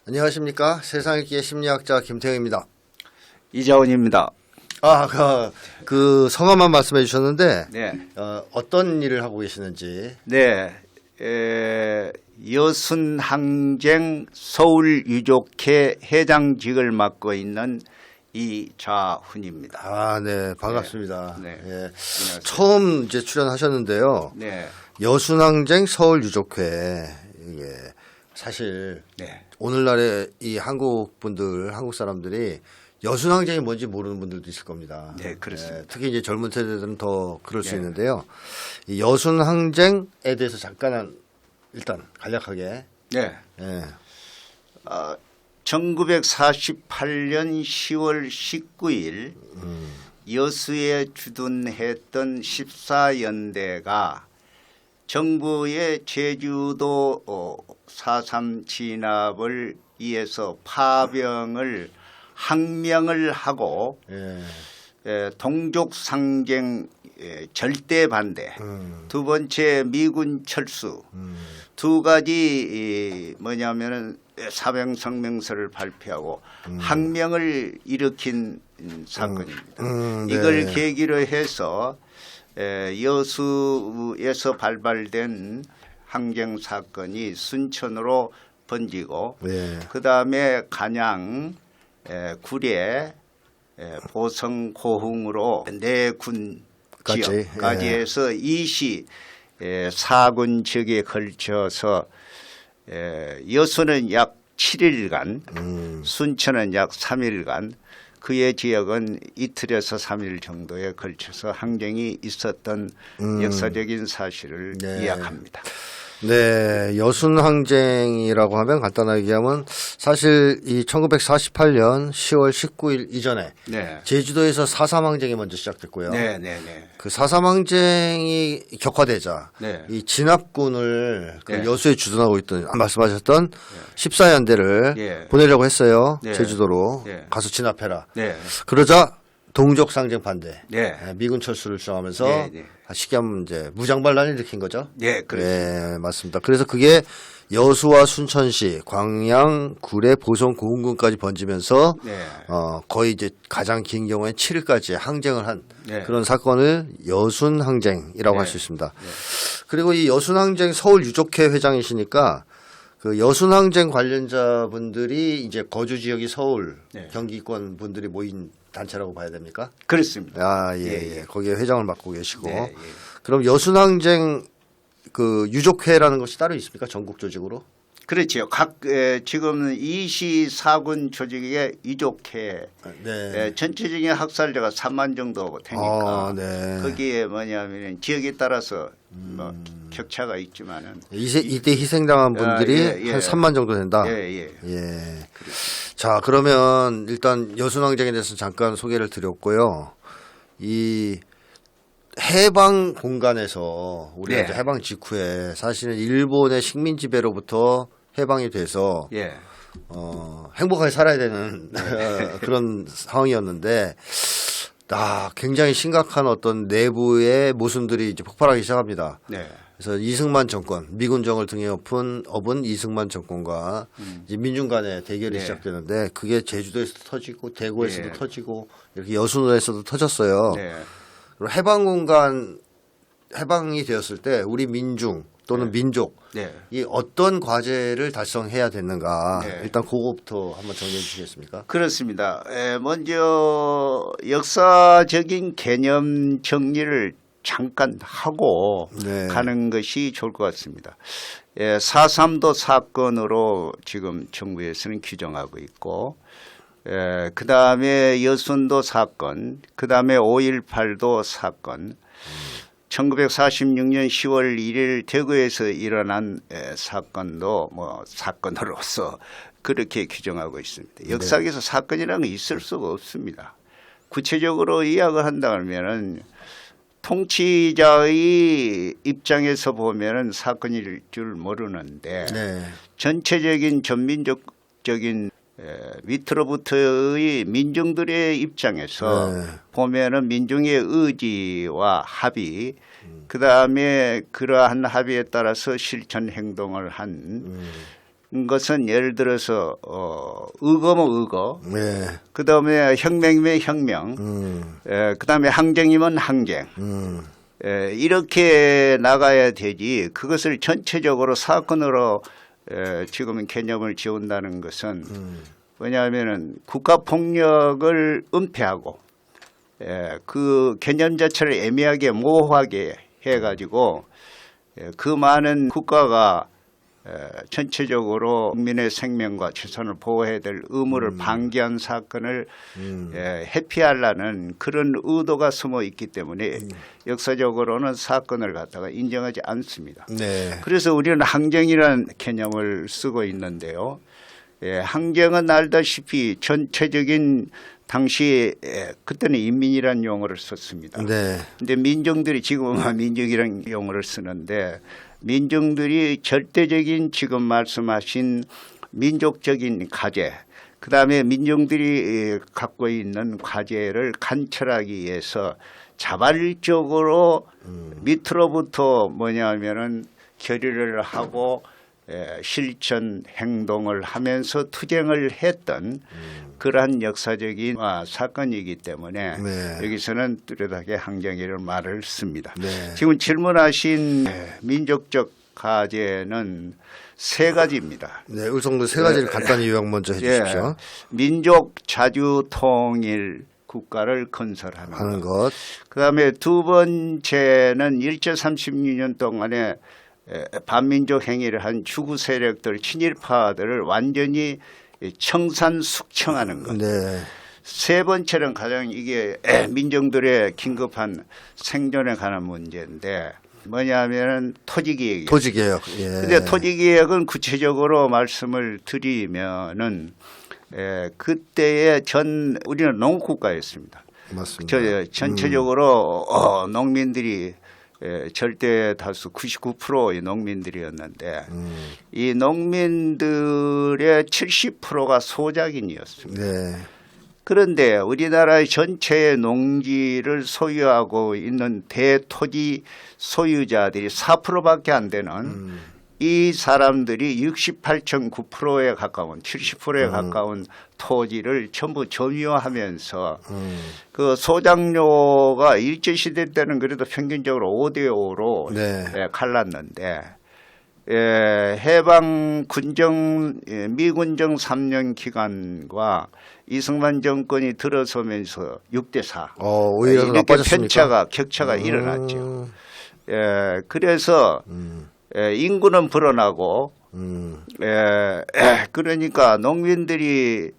안녕하십니까. 세상 읽기의 심리학자 김태형입니다. 이자원입니다. 그 성함만 말씀해 주셨는데 네. 어떤 일을 하고 계시는지. 네. 여순항쟁 서울유족회 회장직을 맡고 있는 이자훈입니다. 네, 반갑습니다. 네. 예. 안녕하세요. 처음 이제 출연하셨는데요. 네. 여순항쟁 서울유족회. 이게 사실 네. 오늘날의 이 한국 사람들이 여순항쟁이 뭔지 모르는 분들도 있을 겁니다. 네, 그렇습니다. 특히 이제 젊은 세대들은 더 그럴 수 네. 있는데요. 이 여순항쟁에 대해서 잠깐 일단 간략하게. 네. 예. 1948년 10월 19일 여수에 주둔했던 14연대가 정부의 제주도 4.3 진압을 위해서 파병을 항명을 하고 동족상쟁 절대 반대, 두 번째 미군 철수, 두 가지 뭐냐면은 사병성명서를 발표하고 항명을 일으킨 사건입니다. 네. 이걸 계기로 해서 여수에서 발발된 항쟁 사건이 순천으로 번지고 그 다음에 간양, 구례, 보성, 고흥으로 네 군 지역까지 해서 이시 4군 지역에 걸쳐서 여수는 약 7일간, 순천은 약 3일간, 그의 지역은 이틀에서 3일 정도에 걸쳐서 항쟁이 있었던 역사적인 사실을 이야기합니다. 네, 여순항쟁이라고 하면 간단하게 얘기하면 사실 이 1948년 10월 19일 이전에 제주도에서 4.3 항쟁이 먼저 시작됐고요. 그 4.3 항쟁이 격화되자 이 진압군을 그 여수에 주둔하고 있던 말씀하셨던 14연대를 보내려고 했어요. 제주도로 가서 진압해라. 그러자 동족상쟁 반대, 미군 철수를 주장하면서 쉽게 하면 이제 무장반란을 일으킨 거죠. 그렇습니다. 맞습니다. 그래서 그게 여수와 순천시, 광양, 구례, 보성, 고흥군까지 번지면서 거의 이제 가장 긴 경우에 7일까지 항쟁을 한 그런 사건을 여순항쟁이라고 할 수 있습니다. 그리고 이 여순항쟁 서울유족회 회장이시니까 그 여순항쟁 관련자분들이 이제 거주 지역이 서울, 경기권 분들이 모인 단체라고 봐야 됩니까? 그렇습니다. 거기에 회장을 맡고 계시고. 그럼 여순항쟁 그 유족회라는 것이 따로 있습니까? 전국 조직으로? 그렇죠. 각 지금 이시 4군 조직의 유족회 전체적인 학살자가 3만 정도 되니까 거기에 뭐냐면 지역에 따라서 뭐 격차가 있지만은 이때 희생당한 분들이 한 3만 정도 된다. 자, 그러면 일단 여순항쟁에 대해서 잠깐 소개를 드렸고요. 이 해방 공간에서 우리가 이제 해방 직후에 사실은 일본의 식민 지배로부터 해방이 돼서 행복하게 살아야 되는 그런 상황이었는데 굉장히 심각한 어떤 내부의 모순들이 이제 폭발하기 시작합니다. 그래서 이승만 정권, 미군정을 등에 업은 이승만 정권과 이제 민중 간의 대결이 시작되는데 그게 제주도에서도 터지고 대구에서도 터지고 이렇게 여순에서도 터졌어요. 그리고 해방 공간 해방이 되었을 때 우리 민중 또는 민족 이 어떤 과제를 달성해야 되는가 일단 그거부터 한번 정리해 주시겠습니까? 그렇습니다. 먼저 역사적인 개념 정리를 잠깐 하고 가는 것이 좋을 것 같습니다. 4.3도 사건으로 지금 정부에서는 규정하고 있고 그 다음에 여순도 사건, 그 다음에 5.18도 사건, 1946년 10월 1일 대구에서 일어난 사건도 뭐 사건으로서 그렇게 규정하고 있습니다. 역사에서 사건이라는 건 있을 수가 없습니다. 구체적으로 이야기를 한다면은 통치자의 입장에서 보면은 사건일 줄 모르는데 전체적인 전민족적인 밑으로부터의 민중들의 입장에서 보면은 민중의 의지와 합의, 그 다음에 그러한 합의에 따라서 실천 행동을 한 것은 예를 들어서 의거면 의거, 네. 그다음에 혁명이면 혁명, 그다음에 항쟁이면 항쟁. 이렇게 나가야 되지 그것을 전체적으로 사건으로 지금 개념을 지운다는 것은 뭐냐면은 국가폭력을 은폐하고 그 개념 자체를 애매하게 모호하게 해가지고 그 많은 국가가 전체적으로 국민의 생명과 재산을 보호해야 될 의무를 방기한 사건을 회피하려는 그런 의도가 숨어 있기 때문에 역사적으로는 사건을 갖다가 인정하지 않습니다. 네. 그래서 우리는 항쟁이라는 개념을 쓰고 있는데요. 항쟁은 알다시피 전체적인 당시 그때는 인민이라는 용어를 썼습니다. 네. 근데 민중들이 지금은 민족이라는 용어를 쓰는데 민중들이 절대적인 지금 말씀하신 민족적인 과제, 그다음에 민중들이 갖고 있는 과제를 관철하기 위해서 자발적으로 밑으로부터 뭐냐면은 결의를 하고 실천 행동을 하면서 투쟁을 했던 그러한 역사적인 사건이기 때문에 네. 여기서는 뚜렷하게 항쟁이라는 말을 씁니다. 네. 지금 질문하신 민족적 과제는 세 가지입니다. 네, 울성도 세 가지를 간단히 요약 먼저 해주십시오. 민족 자주 통일 국가를 건설하는 하는 것. 그다음에 두 번째는 일제 36년 동안에 반민족 행위를 한 주구 세력들, 친일파들을 완전히 청산 숙청하는 것. 네. 세 번째는 가장 이게 민중들의 긴급한 생존에 관한 문제인데 뭐냐면은 토지개혁이에요. 토지개혁. 예. 근데 토지개혁은 구체적으로 말씀을 드리면은 그때의 우리는 농국가였습니다. 맞습니다. 전체적으로 농민들이 절대 다수 99%의 농민들이었는데 이 농민들의 70%가 소작인이었습니다. 네. 그런데 우리나라의 전체 농지를 소유하고 있는 대토지 소유자들이 4%밖에 안 되는 이 사람들이 68.9%에 가까운 70%에 가까운 토지를 전부 점유하면서 그 소작료가 일제시대 때는 그래도 평균적으로 5대5로 네. 갈랐는데 해방 군정 미군정 3년 기간과 이승만 정권이 들어서면서 6대4 오히려 이렇게 나빠졌습니까? 격차가 일어났죠. 그래서 인구는 불어나고 그러니까 농민들이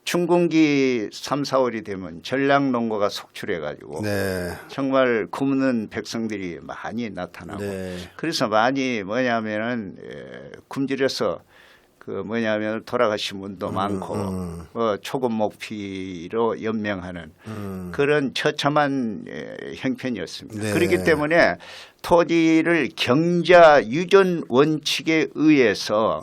춘궁기 3, 4월이 되면 전략농고가 속출해가지고 네. 정말 굶는 백성들이 많이 나타나고 네. 그래서 많이 뭐냐면은 굶주려서 그 뭐냐면 돌아가신 분도 많고 초급 목피로 연명하는 그런 처참한 형편이었습니다. 네. 그렇기 때문에 토지를 경자 유전 원칙에 의해서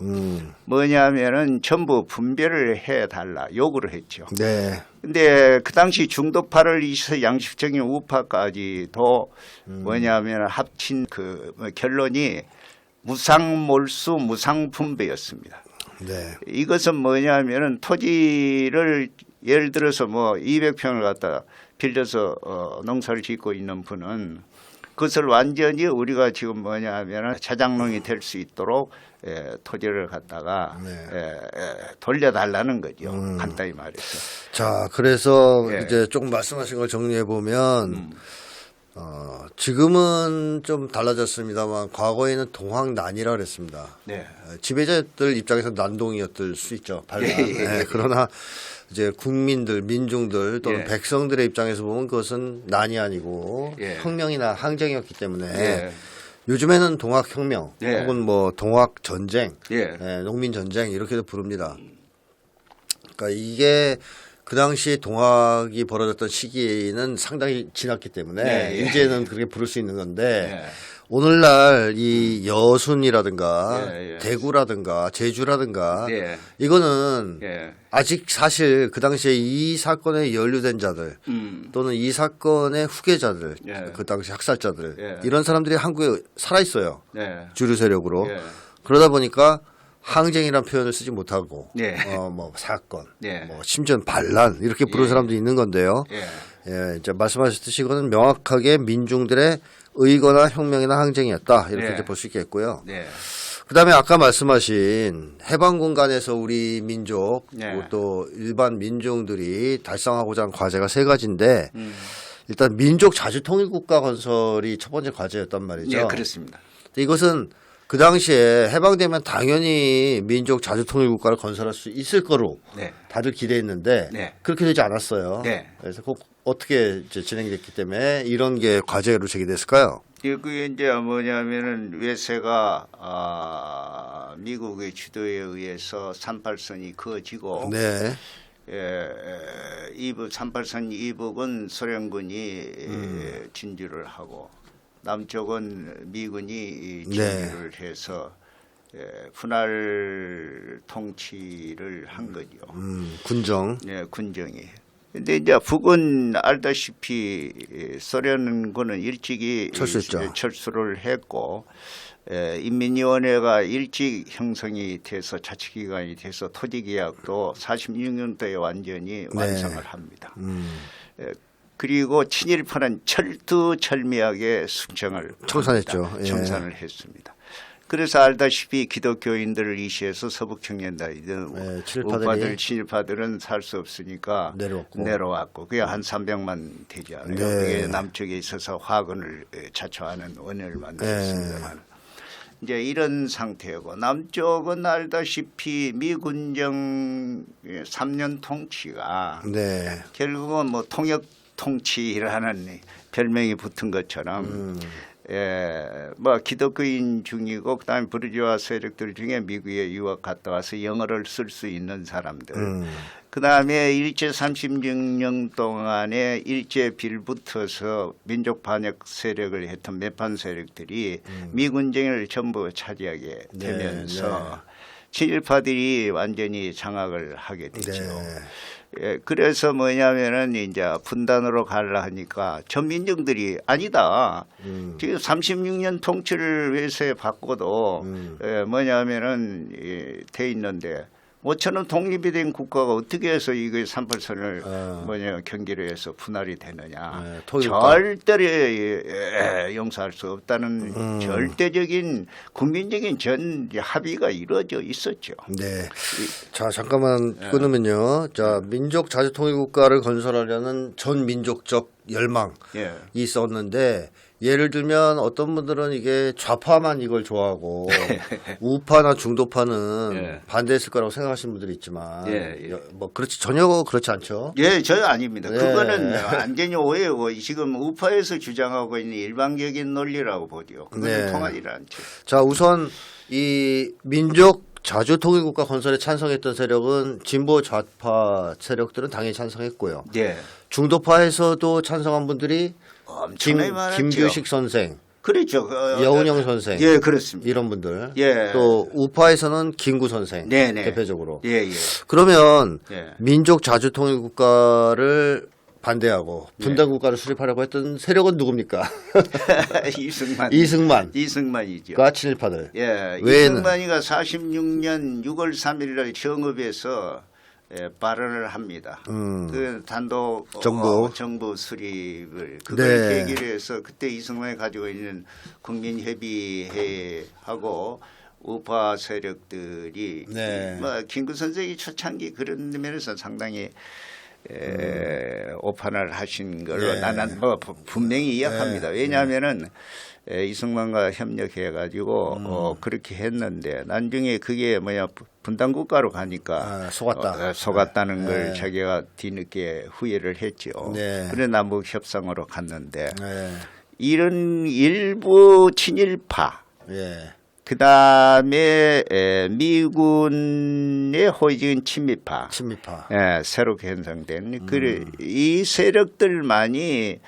뭐냐면은 전부 분배를 해달라 요구를 했죠. 네. 근데 그 당시 중도파를 이어서 양식적인 우파까지도 뭐냐면 합친 그 결론이 무상몰수 무상분배였습니다. 네. 이것은 뭐냐면은 토지를 예를 들어서 뭐 200평을 갖다 빌려서 농사를 짓고 있는 분은 그것을 완전히 우리가 지금 뭐냐면은 자장농이 될 수 있도록 토지를 갖다가 돌려달라는 거죠. 간단히 말해서. 자, 그래서 예. 이제 조금 말씀하신 걸 정리해 보면 지금은 좀 달라졌습니다만 과거에는 동학난이라 그랬습니다. 네. 지배자들 입장에서 난동이었을 수 있죠. 반란. 예, 예, 예. 네, 그러나 이제 국민들, 민중들 또는 예. 백성들의 입장에서 보면 그것은 난이 아니고 예. 혁명이나 항쟁이었기 때문에 예. 요즘에는 동학혁명 예. 혹은 뭐 동학전쟁, 예. 농민전쟁 이렇게도 부릅니다. 그러니까 이게 그 당시 동학이 벌어졌던 시기는 상당히 지났기 때문에 예, 예. 이제는 그렇게 부를 수 있는 건데 예. 오늘날 이 여순이라든가 예, 예. 대구라든가 제주라든가 예. 이거는 예. 아직 사실 그 당시에 이 사건에 연루된 자들 또는 이 사건의 후계자들 예. 그 당시 학살자들 예. 이런 사람들이 한국에 살아 있어요. 네. 주류 세력으로. 예. 그러다 보니까 항쟁이란 표현을 쓰지 못하고 네. 뭐 사건, 네. 뭐 심지어 반란 이렇게 부르는 예. 사람도 있는 건데요. 예. 예, 이제 말씀하셨듯이 이거는 명확하게 민중들의 의거나 혁명이나 항쟁이었다 이렇게 네. 이제 볼 수 있겠고요. 네. 그다음에 아까 말씀하신 해방 공간에서 우리 민족 네. 또 일반 민중들이 달성하고자 하는 과제가 세 가지인데 일단 민족 자주통일국가 건설이 첫 번째 과제였단 말이죠. 네, 그렇습니다. 이것은 그 당시에 해방되면 당연히 민족 자주통일국가를 건설할 수 있을 거로 네. 다들 기대했는데 네. 그렇게 되지 않았어요. 네. 그래서 꼭 어떻게 이제 진행됐기 때문에 이런 게 과제로 제기됐을까요? 그게 이제 뭐냐면은 외세가 미국의 주도에 의해서 38선이 그어지고 네. 38선 이북은 소련군이 진주를 하고 남쪽은 미군이 진주를 해서 분할 통치를 한 거죠. 군정. 네, 군정이. 근데 이제 북은 알다시피 소련군은 일찍이 철수했죠. 철수를 했고 인민위원회가 일찍 형성이 돼서 자치기관이 돼서 토지계약도 46년도에 완전히 완성을 합니다. 그리고 친일파는 철두철미하게 숙청을 청산했죠. 합니다. 예. 청산을 했습니다. 그래서 알다시피 기독교인들을 이시해서 서북청년단이든 예, 친일파들이 우파들 친일파들은 살 수 없으니까 내려왔고 그게 한 300만 되지 않아요. 네. 그게 남쪽에 있어서 화근을 자초하는 원인을 만들었습니다만 이제 이런 상태고 남쪽은 알다시피 미군정 3년 통치가 네. 결국은 뭐 통역 통치라는 별명이 붙은 것처럼 뭐 기독교인 중이고 그다음에 부르주아 세력들 중에 미국에 유학 갔다 와서 영어를 쓸 수 있는 사람들 그다음에 일제 36년 동안에 일제 빌붙어서 민족 반역 세력을 했던 매판 세력들이 미군정을 전부 차지하게 되면서 친일파들이 완전히 장악을 하게 되죠. 예, 그래서 뭐냐면은 이제 분단으로 가려 하니까 전민정들이 아니다. 지금 36년 통치를 외세에 받고도 뭐냐면은 돼 있는데 5천원 독립이 된 국가가 어떻게 해서 이거 38선을 뭐냐 경계로 해서 분할이 되느냐. 절대로 용서할 수 없다는 절대적인 국민적인 전 합의가 이루어져 있었죠. 네. 자, 잠깐만 끊으면요. 자, 민족 자주통일국가를 건설하려는 전 민족적 열망이 있었는데 예를 들면 어떤 분들은 이게 좌파만 이걸 좋아하고 우파나 중도파는 반대했을 거라고 생각하시는 분들이 있지만 뭐 그렇지 전혀 그렇지 않죠. 예, 전혀 아닙니다. 그거는 완전히 오해고 지금 우파에서 주장하고 있는 일반적인 논리라고 보죠. 그건 통하지 않죠. 자, 우선 이 민족 자주통일국가 건설에 찬성했던 세력은 진보 좌파 세력들은 당연히 찬성했고요. 중도파에서도 찬성한 분들이 김규식 선생, 그렇죠. 여운형 선생, 예, 그렇습니다. 이런 분들, 예. 또 우파에서는 김구 선생 대표적으로. 예. 그러면 민족 자주통일 국가를 반대하고 분단 국가를 수립하려고 했던 세력은 누굽니까? 이승만이죠. 그 친일파들. 예, 이승만이가 46년 6월 3일날 정읍에서 발언을 합니다. 그 단독 정부 수립을 그걸 계기로 해서 그때 이승만이 가지고 있는 국민협의회하고 우파 세력들이 뭐 김구 선생이 초창기 그런 면에서 상당히 오판을 하신 걸로 나는 뭐 분명히 이야기합니다. 왜냐하면은 이승만과 협력해 가지고 그렇게 했는데 나중에 그게 뭐냐 분단국가로 가니까 속았다는 걸 자기가 뒤늦게 후회를 했죠. 그래 남북 협상으로 갔는데 이런 일부 친일파 그 다음에 미군의 호의적인 친미파. 새롭게 형성된 이 세력들만이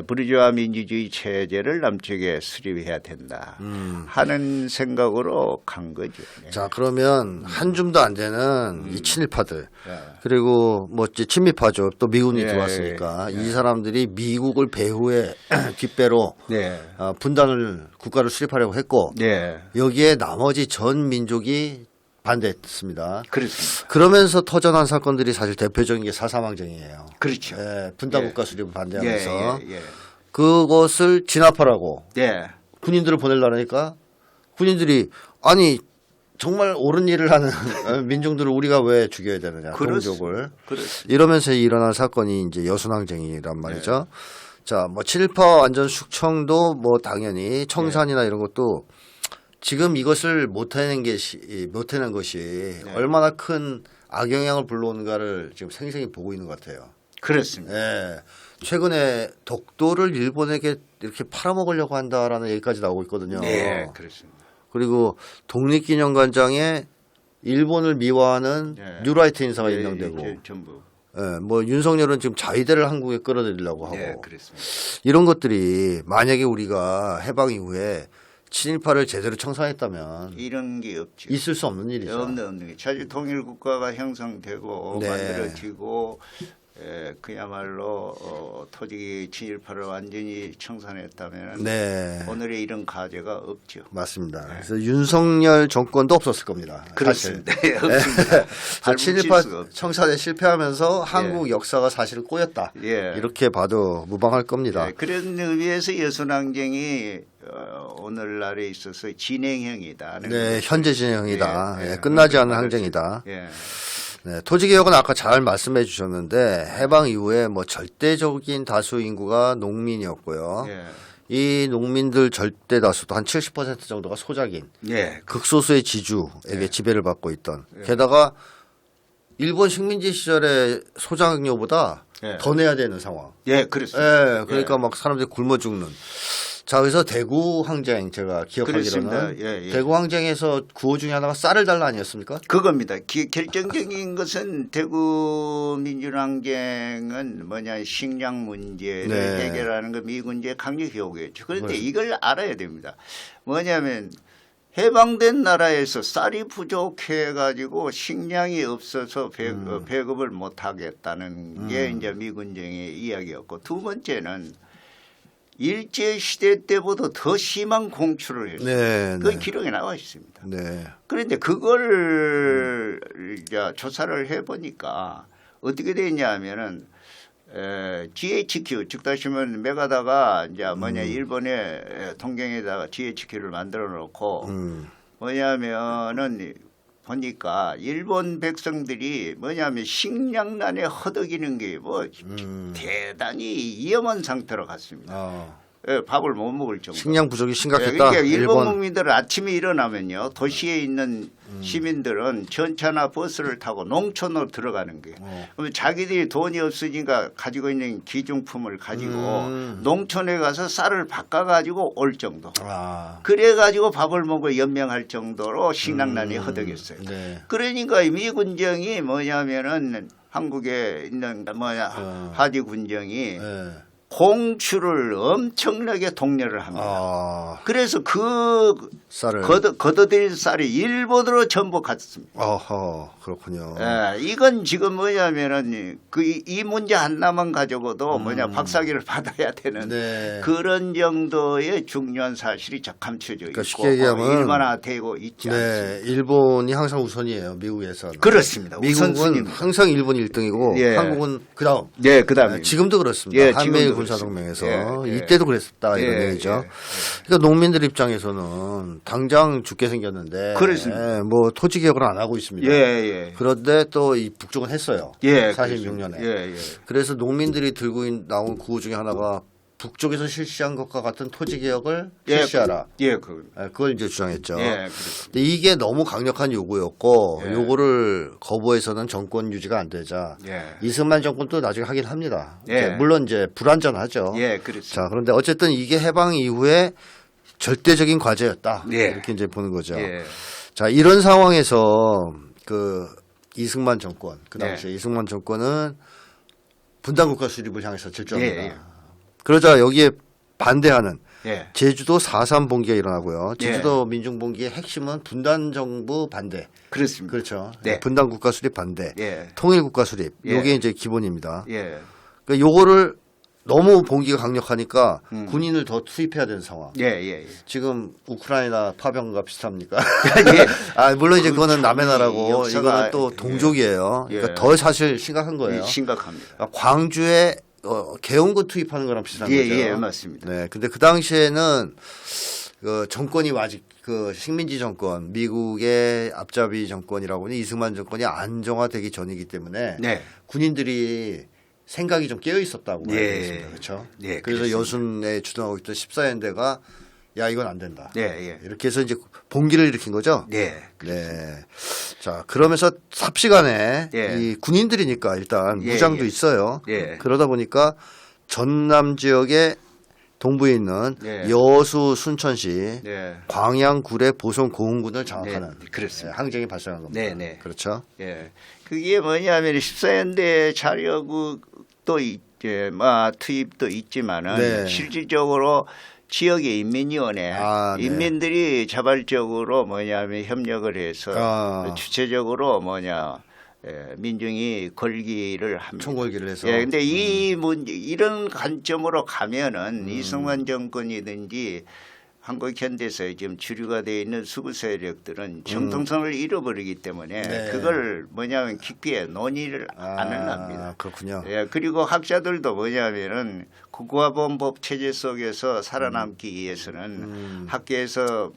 부르주아 민주주의 체제를 남쪽에 수립해야 된다 하는 생각으로 간 거죠. 자, 그러면 한 줌도 안 되는 이 친일파들 그리고 뭐 이제 친미파죠. 또 미군이 들어왔으니까 이 사람들이 미국을 배후에 뒷배로 분단을 국가를 수립하려고 했고 여기에 나머지 전 민족이 반대했습니다. 그렇습니다. 그러면서 터져난 사건들이 사실 대표적인 게 4.3 항쟁이에요. 그렇죠. 예, 분단국가 수립을 반대하면서 예. 그것을 진압하라고 예. 군인들을 보내려니까 군인들이 아니 정말 옳은 일을 하는 민중들을 우리가 왜 죽여야 되느냐 동족을 이러면서 일어난 사건이 이제 여순항쟁이란 말이죠. 자, 뭐 친일파 완전 숙청도 뭐 당연히 청산이나 이런 것도 지금 이것을 못해낸 것이 얼마나 큰 악영향을 불러오는가를 지금 생생히 보고 있는 것 같아요. 그렇습니다. 예. 최근에 독도를 일본에게 이렇게 팔아먹으려고 한다라는 얘기까지 나오고 있거든요. 네, 그렇습니다. 그리고 독립기념관장에 일본을 미화하는 뉴라이트 인사가 임명되고, 전부. 예, 뭐 윤석열은 지금 자위대를 한국에 끌어들이려고 하고, 네, 그렇습니다. 이런 것들이 만약에 우리가 해방 이후에 친일파를 제대로 청산했다면 이런 게 없죠. 있을 수 없는 일이죠. 없는 게 자주 통일 국가가 형성되고 네. 만들어지고 그야말로 토지 친일파를 완전히 청산했다면 네, 오늘의 이런 가제가 없죠. 맞습니다. 그래서 윤석열 정권도 없었을 겁니다. 그렇습니다. 사실. 없습니다. 자, 할 친일파 수가 없죠. 청산에 실패하면서 한국 역사가 사실 꼬였다. 예. 이렇게 봐도 무방할 겁니다. 네, 그런 의미에서 여순항쟁이 오늘날에 있어서 진행형이다. 네, 현재 진행형이다. 예, 예, 끝나지 않은 그렇죠. 항쟁이다. 예. 네, 토지개혁은 아까 잘 말씀해 주셨는데 해방 이후에 뭐 절대적인 다수 인구가 농민이었고요. 예. 이 농민들 절대 다수도 한 70% 정도가 소작인 예. 극소수의 지주에게 지배를 받고 있던 게다가 일본 식민지 시절의 소작료보다 더 내야 되는 상황. 예, 그렇습니다. 예, 그러니까 막 사람들이 굶어 죽는. 자, 그래서 대구 항쟁 제가 기억하기로는 그렇습니다. 예. 대구 항쟁에서 구호 중에 하나가 쌀을 달라 아니었습니까? 그겁니다. 결정적인 것은 대구 민주항쟁은 뭐냐 식량 문제를 네. 해결하는 거 미군주의 강력 요구였죠. 그런데 이걸 알아야 됩니다. 뭐냐면 해방된 나라에서 쌀이 부족해 가지고 식량이 없어서 배급을 못 하겠다는 게 이제 미군정의 이야기였고, 두 번째는 일제 시대 때보다 더 심한 공출을 했어요. 네, 그 네. 기록에 나와 있습니다. 네. 그런데 그걸 이제 조사를 해보니까 어떻게 되냐면은 GHQ 즉 다시면 메가다가 이제 뭐냐 일본의 통경에다가 GHQ를 만들어 놓고 뭐냐면은 보니까 일본 백성들이 뭐냐면 식량난에 허덕이는 게 뭐 대단히 위험한 상태로 갔습니다. 예, 밥을 못 먹을 정도. 식량 부족이 심각했다. 그러니까 일본 국민들은 아침에 일어나면요 도시에 있는 시민들은 전차나 버스를 타고 농촌으로 들어가는 거예요. 그러면 자기들이 돈이 없으니까 가지고 있는 기중품을 가지고 농촌에 가서 쌀을 바꿔가지고 올 정도. 그래가지고 밥을 먹고 연명할 정도로 식량난이 허덕였어요. 네. 그러니까 미군정이 뭐냐면은 한국에 있는 하지 군정이 네. 공출을 엄청나게 독려를 합니다. 그래서 그 쌀을 걷어들인 쌀이 일본으로 전부 갔습니다. 어허, 그렇군요. 예, 이건 지금 뭐냐면은 이 문제 하나만 가지고도 박사기를 받아야 되는 네. 그런 정도의 중요한 사실이 감춰져 그러니까 있고 쉽게 얘기하면 일반화되고 있지 않습니다. 네, 일본이 항상 우선이에요. 미국에서는. 그렇습니다. 미국은 우선순위입니다. 항상 일본 1등이고 예. 한국은 그다음. 네, 그다음에 지금도 그렇습니다. 예, 한미일 지금도 군사동맹에서 그렇습니다. 예, 예. 이때도 그랬었다 이런 예, 얘기죠. 예, 그러니까 농민들 입장에서는 당장 죽게 생겼는데 그렇습니다. 예, 뭐 토지 개혁을 안 하고 있습니다. 예. 그런데 또 이 북쪽은 했어요. 예, 46년에. 예. 그래서 농민들이 들고 나온 구호 중에 하나가 북쪽에서 실시한 것과 같은 토지 개혁을 실시하라. 그걸 이제 주장했죠. 예, 근데 이게 너무 강력한 요구였고 예. 요거를 거부해서는 정권 유지가 안 되자 이승만 정권도 나중에 하긴 합니다. 예. 물론 이제 불완전하죠. 예, 그렇습니다. 자, 그런데 어쨌든 이게 해방 이후에 절대적인 과제였다. 예. 이렇게 이제 보는 거죠. 예. 자, 이런 상황에서 그 이승만 정권, 그 당시에 이승만 정권은 분단국가 수립을 향해서 질주합니다. 예. 그러자 여기에 반대하는 예. 제주도 4.3 봉기가 일어나고요. 제주도 민중봉기의 핵심은 분단정부 반대. 그렇습니다. 그렇죠. 네. 분단국가 수립 반대. 예. 통일국가 수립. 예. 요게 이제 기본입니다. 예. 그러니까 요거를 너무 봉기가 강력하니까 군인을 더 투입해야 되는 상황. 예, 예, 예. 지금 우크라이나 파병과 비슷합니까? 예. 아, 물론 이제 그거는 참 남의 나라고 역사가- 이거는 또 동족이에요. 예. 그러니까 더 사실 심각한 거예요. 심각합니다. 그러니까 광주에 계엄군 투입하는 거랑 비슷한 예, 거죠. 예, 맞습니다. 네, 근데 그 당시에는 그 정권이 아직 그 식민지 정권, 미국의 앞잡이 정권이라고는 이승만 정권이 안정화되기 전이기 때문에 네. 군인들이 생각이 좀 깨어 있었다고 봐야 예. 되겠습니다. 그렇죠? 예, 그래서 그렇습니다. 여순에 주둔하고 있던 14연대가 야 이건 안 된다. 예, 예. 이렇게 해서 이제 봉기를 일으킨 거죠. 네. 네. 자, 그러면서 삽시간에 예. 이 군인들이니까 일단 예, 무장도 예. 있어요. 예. 그러다 보니까 전남 지역의 동부에 있는 예. 여수 순천시 네. 광양 구례 보성 고흥군을 장악하는 네, 그렇습니다. 항쟁이 발생한 겁니다. 네, 네. 그렇죠. 예. 그게 뭐냐면 14연대 자력도 이제 투입도 있지만은 네. 실질적으로 지역의 인민위원회 아, 네. 인민들이 자발적으로 뭐냐면 협력을 해서 아. 주체적으로 민중이 걸기를 합니다. 총궐기를 해서. 예, 근데 이 문제 이런 관점으로 가면은 이승만 정권이든지 한국 현대사에 지금 주류가 되어 있는 수구 세력들은 정통성을 잃어버리기 때문에 네. 그걸 뭐냐면 깊게 논의를 안 합니다. 그렇군요. 예, 그리고 학자들도 뭐냐면은 국가보험법 체제 속에서 살아남기 위해서는 학계에서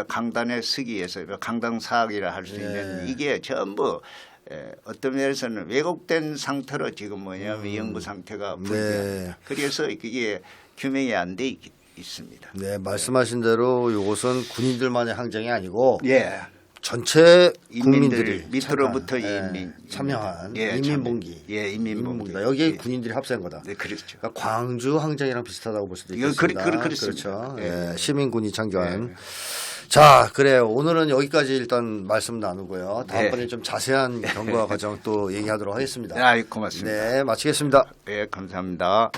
강단에 서기 위해서 강당사학이라 할 수 있는 예. 이게 전부 어떤 면에서는 왜곡된 상태로 지금 뭐냐면 연구 상태가 불리합니다. 네. 그래서 그게 규명이 안 돼 있습니다. 네, 말씀하신 대로 이것은 군인들만의 항쟁이 아니고 예. 전체 인민들 국민들이 밑으로부터 참여한, 인민 참여한 예, 인민봉기. 예, 인민봉기. 여기에 예. 군인들이 합세한 거다. 네, 그렇죠. 그러니까 광주 항쟁이랑 비슷하다고 볼 수도 이거 있겠습니다. 그렇습니다. 그렇죠. 예. 예, 시민군이 창조한. 예. 자, 그래요. 오늘은 여기까지 일단 말씀 나누고요. 다음번에 네. 좀 자세한 경과 과정 또 얘기하도록 하겠습니다. 아, 고맙습니다. 네, 마치겠습니다. 네, 감사합니다.